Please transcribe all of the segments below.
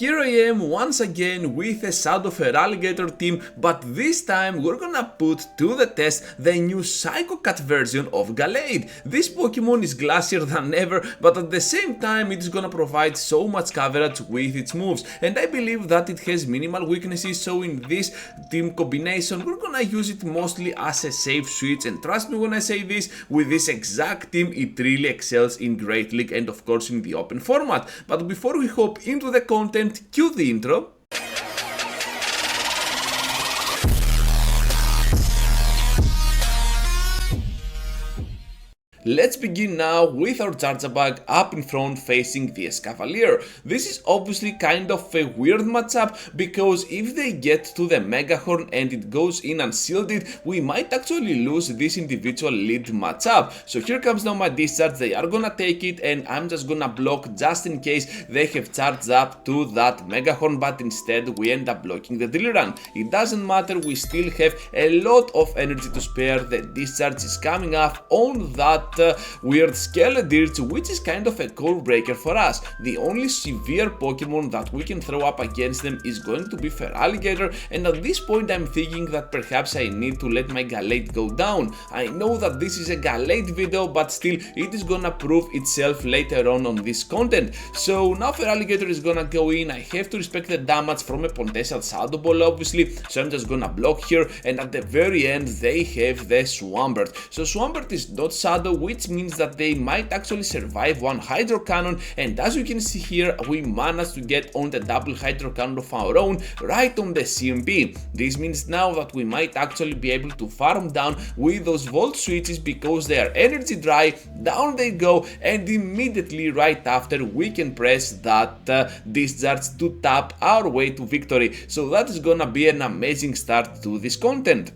here I am once again with a Shadow Alligator team, but this time we're gonna put to the test the new Psycho Cat version of Gallade. This Pokemon is glassier than ever, but at the same time it is gonna provide so much coverage with its moves, and I believe that it has minimal weaknesses, so in this team combination we're gonna use it mostly as a safe switch, and trust me when I say this, with this exact team it really excels in Great League and of course in the open format. But before we hop into the content, cue the intro. Let's begin now with our Charjabug up in front facing the Escavalier. This is obviously kind of a weird matchup because if they get to the Megahorn and it goes in unshielded, we might actually lose this individual lead matchup. So here comes now my discharge, they are gonna take it and I'm just gonna block just in case they have charged up to that Megahorn, but instead we end up blocking the drill run. It doesn't matter, we still have a lot of energy to spare. The discharge is coming up on that weird Skeledirge, which is kind of a core breaker for us. The only severe Pokemon that we can throw up against them is going to be Feraligatr, and at this point I'm thinking that perhaps I need to let my Gallade go down. I know that this is a Gallade video, but still it is gonna prove itself later on this content. So now Feraligatr is gonna go in, I have to respect the damage from a potential Shadow Ball obviously, so I'm just gonna block here, and at the very end they have the Swampert. So Swampert is not Shadow, which means that they might actually survive one Hydro Cannon, and as you can see here we managed to get on the double Hydro Cannon of our own right on the CMP. This means now that we might actually be able to farm down with those Volt Switches because they are energy dry, down they go, and immediately right after we can press that discharge to tap our way to victory. So that is gonna be an amazing start to this content.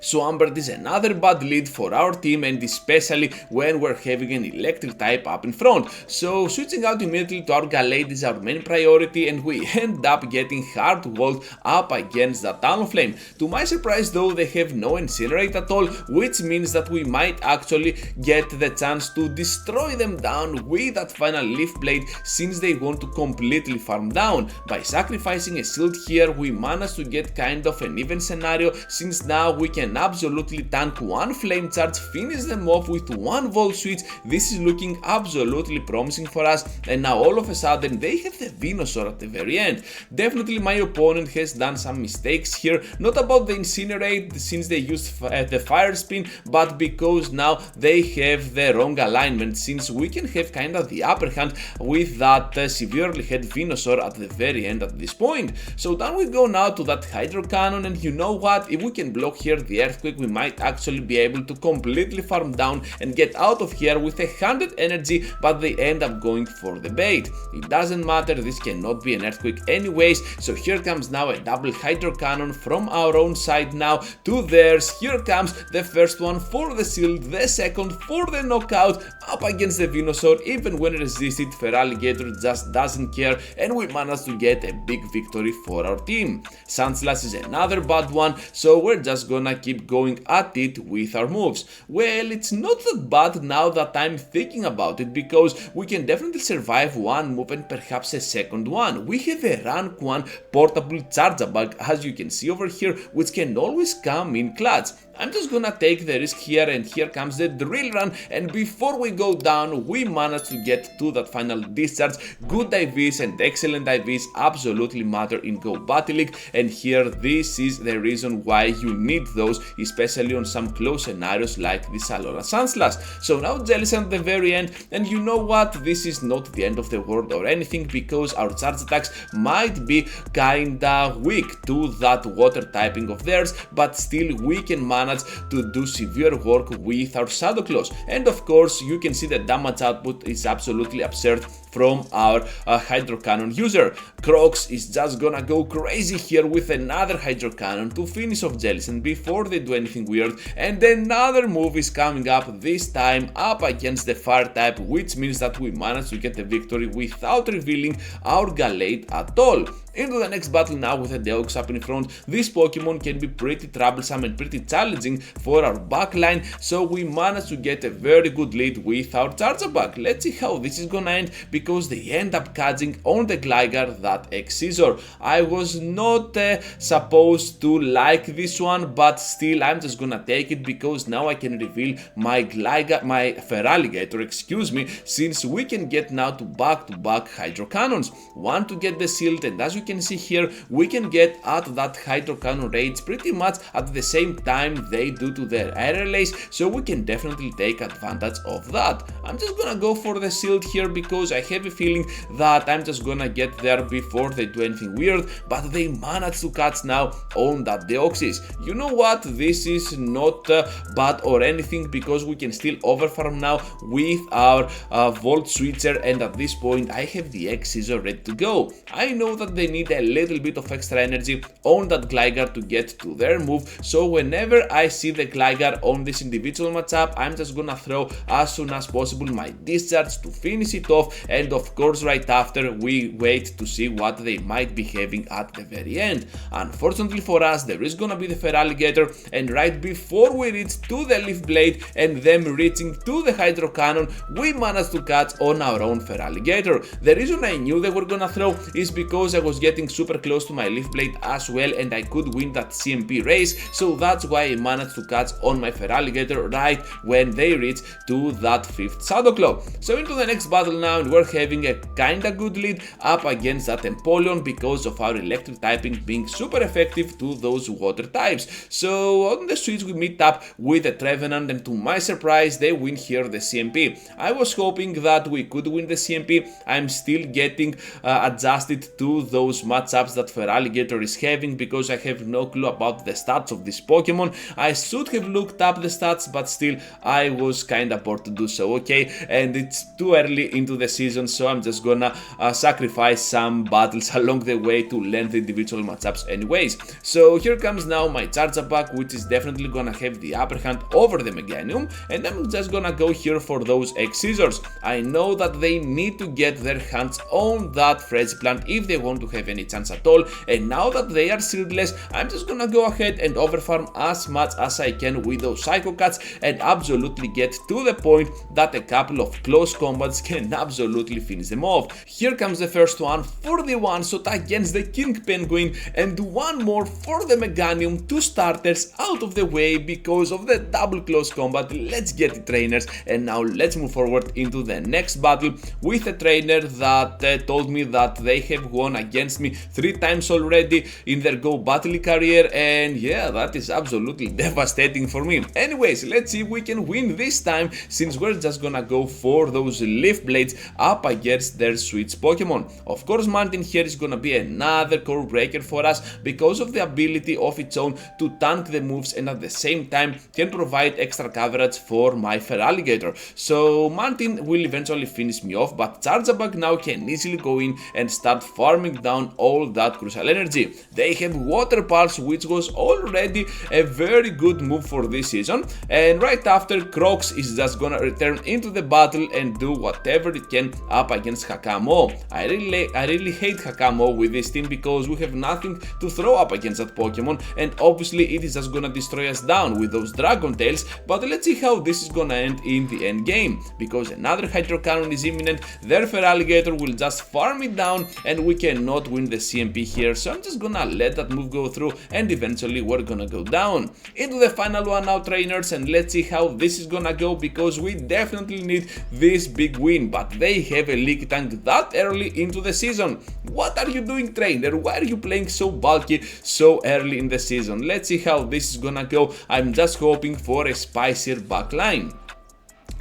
Swampert is another bad lead for our team, and especially when we're having an electric type up in front. So switching out immediately to our Gallade is our main priority, and we end up getting hard walled up against the Talonflame. To my surprise though, they have no Incinerate at all, which means that we might actually get the chance to destroy them down with that final Leaf Blade, since they want to completely farm down. By sacrificing a shield here we managed to get kind of an even scenario, since now we can absolutely tank one Flame Charge, finish them off with one Volt Switch. This is looking absolutely promising for us, and now all of a sudden they have the Venusaur at the very end. Definitely my opponent has done some mistakes here, not about the Incinerate since they used the Fire Spin, but because now they have the wrong alignment, since we can have kind of the upper hand with that severely hit Venusaur at the very end at this point. So down we go now to that Hydro Cannon, and you know what, if we can block here the Earthquake, we might actually be able to completely farm down and get out of here with 100 energy, but they end up going for the bait. It doesn't matter, this cannot be an Earthquake anyways, so here comes now a double Hydro Cannon from our own side now to theirs. Here comes the first one for the shield, the second for the knockout, up against the Venusaur. Even when resisted, Feraligatr just doesn't care, and we managed to get a big victory for our team. Sandslash is another bad one, so we're just gonna keep going at it with our moves. Well, it's not that bad now that I'm thinking about it, because we can definitely survive one move and perhaps a second one. We have a rank 1 portable Charjabug, as you can see over here, which can always come in clutch. I'm just gonna take the risk here, and here comes the drill run, and before we go down we managed to get to that final discharge. Good IVs and excellent IVs absolutely matter in Go Battle League, and here this is the reason why you need those, especially on some close scenarios like the Alola Sandslash. So now Jellicent at the very end, and you know what, this is not the end of the world or anything, because our charge attacks might be kinda weak to that water typing of theirs, but still we can manage to do severe work with our Shadow Claws. And of course you can see the damage output is absolutely absurd from our Hydro Cannon user. Crocs is just gonna go crazy here with another Hydro Cannon to finish off Jellicent before they do anything weird, and another move is coming up, this time up against the Fire type, which means that we managed to get the victory without revealing our Gallade at all. Into the next battle now with a Deox up in front. This Pokemon can be pretty troublesome and pretty challenging for our backline, so we managed to get a very good lead with our Chargeback. Let's see how this is gonna end, because they end up catching on the Gligar that X-Scissor. I was not supposed to like this one, but still I'm just gonna take it, because now I can reveal my Feraligatr, excuse me, since we can get now to back Hydro Cannons. One to get the shield, and as you can see here, we can get at that Hydro Cannon rates pretty much at the same time they do to their RLAs, so we can definitely take advantage of that. I'm just gonna go for the shield here, because I have a feeling that I'm just gonna get there before they do anything weird, but they managed to catch now on that Deoxys. You know what, this is not bad or anything, because we can still overfarm now with our Volt Switcher, and at this point I have the X-Scissor ready to go. I know that they need a little bit of extra energy on that Gligar to get to their move, so whenever I see the Gligar on this individual matchup, I'm just gonna throw as soon as possible my Discharge to finish it off, and of course right after we wait to see what they might be having at the very end. Unfortunately for us, there is gonna be the Feraligatr, and right before we reach to the Leaf Blade and them reaching to the Hydro Cannon, we managed to catch on our own Feraligatr. The reason I knew they were gonna throw is because I was getting super close to my Leaf Blade as well, and I could win that CMP race, so that's why I managed to catch on my Feraligatr right when they reach to that 5th Shadow Claw. So into the next battle now, and we're having a kinda good lead up against that Empoleon, because of our electric typing being super effective to those water types. So on the switch we meet up with the Trevenant, and to my surprise they win here the CMP. I was hoping that we could win the CMP. I'm still getting adjusted to those matchups that Feraligatr is having, because I have no clue about the stats of this Pokemon. I should have looked up the stats, but still I was kinda bored to do so, okay? And it's too early into the season, so I'm just gonna sacrifice some battles along the way to learn the individual matchups anyways. So here comes now my Chargeback, which is definitely gonna have the upper hand over the Meganium, and I'm just gonna go here for those X-Scissors. I know that they need to get their hands on that Frenzy Plant if they want to have any chance at all, and now that they are shieldless, I'm just gonna go ahead and overfarm as much as I can with those Psycho Cuts, and absolutely get to the point that a couple of close combats can absolutely finish them off. Here comes the first one for the one-shot against the King Penguin, and one more for the Meganium. Two starters out of the way because of the double close combat. Let's get it, trainers, and now let's move forward into the next battle with a trainer that told me that they have won against me 3 times already in their Go Battle career, and yeah, that is absolutely devastating for me. Anyways, let's see if we can win this time, since we're just gonna go for those Leaf Blades up against their Switch Pokemon. Of course, Mountain here is gonna be another core breaker for us, because of the ability of its own to tank the moves, and at the same time can provide extra coverage for my Feraligatr. So Mountain will eventually finish me off, but Chargeback now can easily go in and start farming down all that crucial energy. They have Water Pulse, which was already a very good move for this season, and right after, Crocs is just gonna return into the battle and do whatever it can up against Hakamo. I really hate Hakamo with this team, because we have nothing to throw up against that Pokemon, and obviously it is just gonna destroy us down with those Dragon Tails. But let's see how this is gonna end in the end game, because another Hydro Cannon is imminent. Their Feraligatr will just farm it down, and we cannot win the CMP here, so I'm just gonna let that move go through, and eventually we're gonna go down. Into the final one now, trainers, and let's see how this is gonna go, because we definitely need this big win, but they have a Leaky Tank that early into the season. What are you doing, trainer? Why are you playing so bulky so early in the season? Let's see how this is gonna go. I'm just hoping for a spicier backline.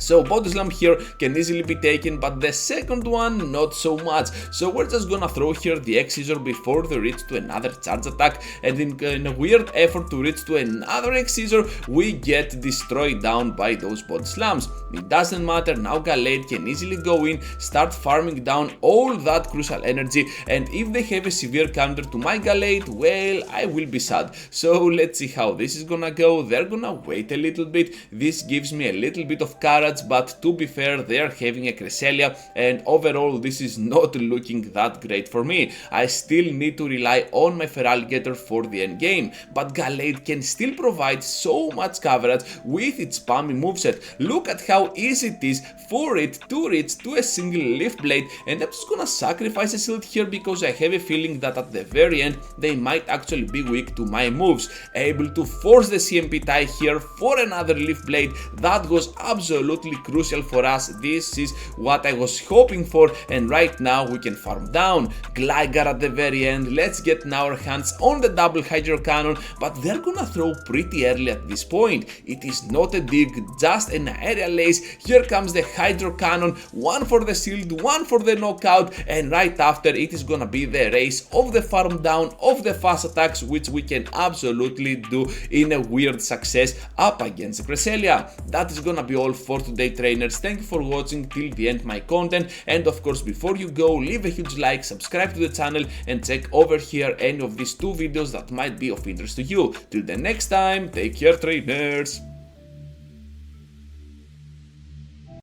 So Body Slam here can easily be taken, but the second one not so much. So we're just gonna throw here the X-Scissor before they reach to another charge attack, and in a weird effort to reach to another X-Scissor, we get destroyed down by those Body Slams. It doesn't matter, now Gallade can easily go in, start farming down all that crucial energy, and if they have a severe counter to my Gallade, well, I will be sad. So let's see how this is gonna go. They're gonna wait a little bit. This gives me a little bit of courage coverage, but to be fair, they are having a Cresselia, and overall this is not looking that great for me. I still need to rely on my Feraligatr for the end game, but Gallade can still provide so much coverage with its spammy moveset. Look at how easy it is for it to reach to a single Leaf Blade, and I'm just gonna sacrifice a shield here because I have a feeling that at the very end they might actually be weak to my moves. Able to force the CMP tie here for another Leaf Blade. That was absolutely crucial for us. This is what I was hoping for, and right now we can farm down. Gligar at the very end. Let's get now our hands on the double Hydro Cannon, but they're gonna throw pretty early at this point. It is not a dig, just an aerial ace. Here comes the Hydro Cannon, one for the shield, one for the knockout, and right after it is gonna be the race of the farm down, of the fast attacks, which we can absolutely do in a weird success up against the Cresselia. That is gonna be all for today, trainers. Thank you for watching till the end my content, and of course before you go, leave a huge like, subscribe to the channel, and check over here any of these two videos that might be of interest to you. Till the next time, take care, trainers.